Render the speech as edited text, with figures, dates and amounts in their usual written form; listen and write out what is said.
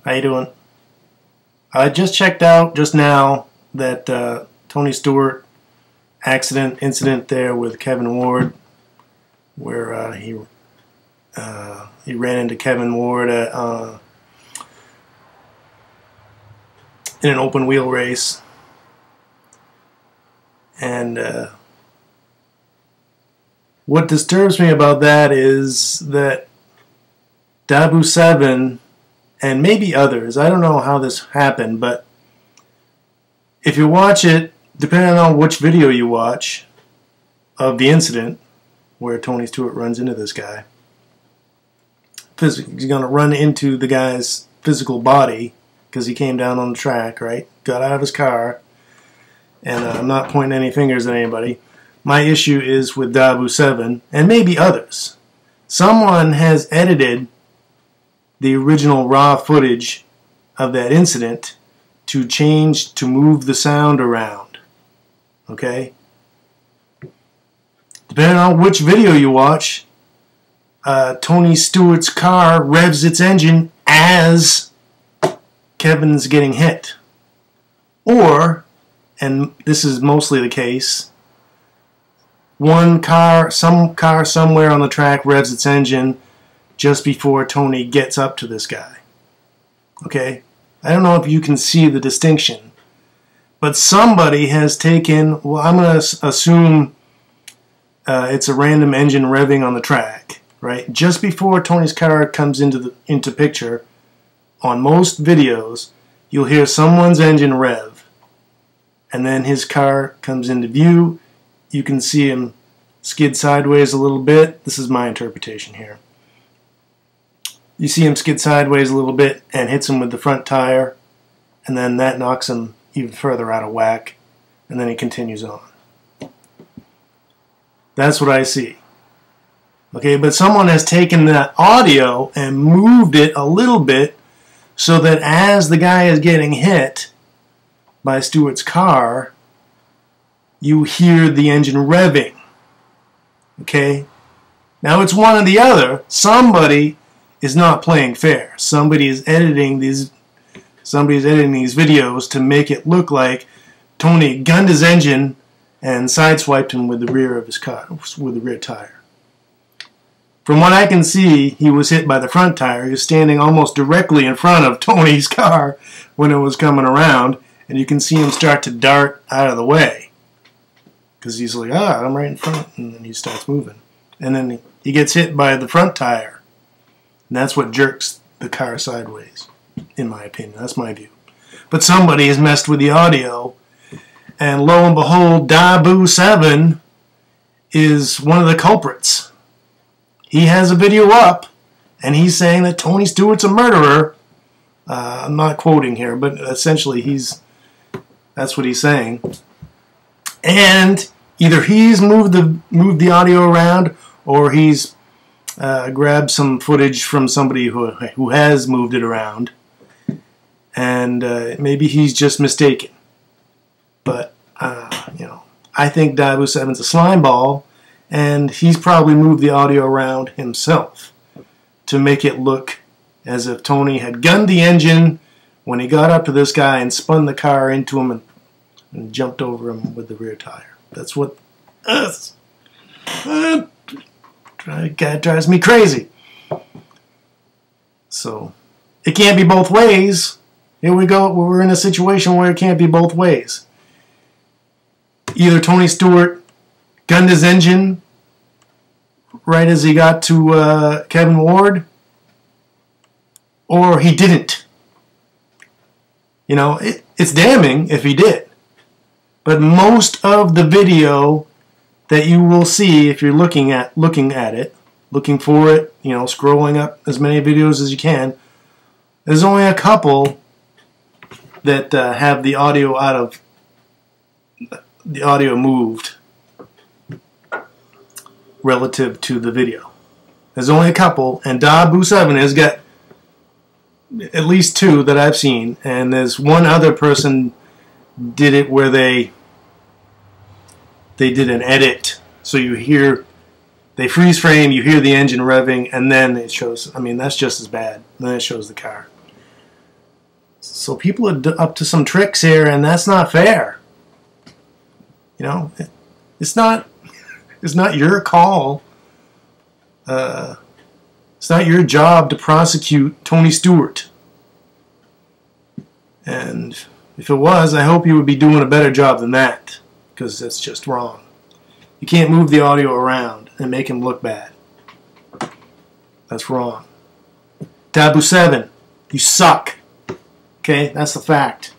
How you doing? I just checked out just now that Tony Stewart incident there with Kevin Ward, where he ran into Kevin Ward in an open wheel race, and what disturbs me about that is that Dabu7 and maybe others, I don't know how this happened, but if you watch it, depending on which video you watch of the incident where Tony Stewart runs into this guy, he's going to run into the guy's physical body because he came down on the track, right? Got out of his car, and I'm not pointing any fingers at anybody. My issue is with Dabu7 and maybe others. Someone has edited the original raw footage of that incident to move the sound around. Okay? Depending on which video you watch, Tony Stewart's car revs its engine as Kevin's getting hit. Or, and this is mostly the case, some car somewhere on the track revs its engine just before Tony gets up to this guy. Okay? I don't know if you can see the distinction, but somebody has taken, well, I'm going to assume it's a random engine revving on the track, right? Just before Tony's car comes into picture, on most videos, you'll hear someone's engine rev, and then his car comes into view. You can see him skid sideways a little bit. This is my interpretation here. You see him skid sideways a little bit and hits him with the front tire, and then that knocks him even further out of whack, and then he continues on. That's what I see. Okay, but someone has taken that audio and moved it a little bit so that as the guy is getting hit by Stewart's car, you hear the engine revving. Okay? Now it's one or the other. Somebody is not playing fair. Somebody is editing these videos to make it look like Tony gunned his engine and sideswiped him with the rear of his car, with the rear tire. From what I can see, he was hit by the front tire. He was standing almost directly in front of Tony's car when it was coming around, and you can see him start to dart out of the way because he's like, I'm right in front, and then he starts moving. And then he gets hit by the front tire. And that's what jerks the car sideways, in my opinion. That's my view. But somebody has messed with the audio, and lo and behold, Dabu7 is one of the culprits. He has a video up, and he's saying that Tony Stewart's a murderer. I'm not quoting here, but essentially that's what he's saying. And either he's moved the audio around, or he's grabbed some footage from somebody who has moved it around, and maybe he's just mistaken. But I think Dabu7's a slime ball, and he's probably moved the audio around himself to make it look as if Tony had gunned the engine when he got up to this guy and spun the car into him and jumped over him with the rear tire. That's what that drives me crazy. So it can't be both ways. Here we go. We're in a situation where it can't be both ways. Either Tony Stewart gunned his engine right as he got to Kevin Ward, or he didn't. You know, it's damning if he did. But most of the video that you will see, if you're looking at it, looking for it, scrolling up as many videos as you can, there's only a couple that have the audio moved relative to the video. There's only a couple, and Dabu7 has got at least two that I've seen, and there's one other person did it where they did an edit, so they freeze frame, you hear the engine revving, and then it shows, I mean, that's just as bad. Then it shows the car. So people are up to some tricks here, and that's not fair. You know, it's not your call. It's not your job to prosecute Tony Stewart. And if it was, I hope you would be doing a better job than that, because that's just wrong. You can't move the audio around and make him look bad. That's wrong. Taboo 7, you suck. Okay, that's the fact.